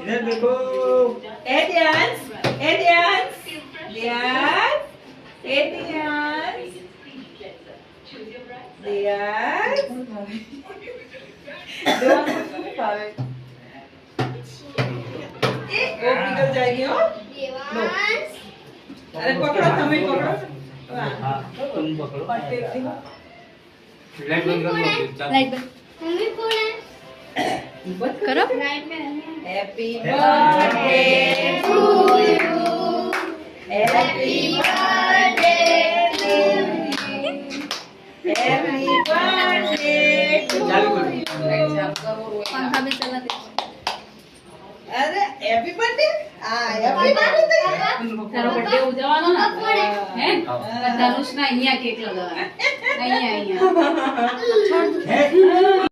इधर देखो ए ध्यान ध्यान ए ध्यान वो पिघल जाएगी हो लो अरे पकड़ो समय पकड़ो हाँ तुम पकड़ो लाइट बंद कर दो लाइट बंद मम्मी कौन है करो लाइट में happy birthday to you happy birthday to you happy birthday to चालू करो। यू पंखा भी चला दे अरे हैप्पी बर्थडे हैप्पी बर्थडे તારો બર્થડે ઉજવવાનો ને હે બધાનું જ ના અહીંયા કેક લગાવવાનો અહીંયા અહીંયા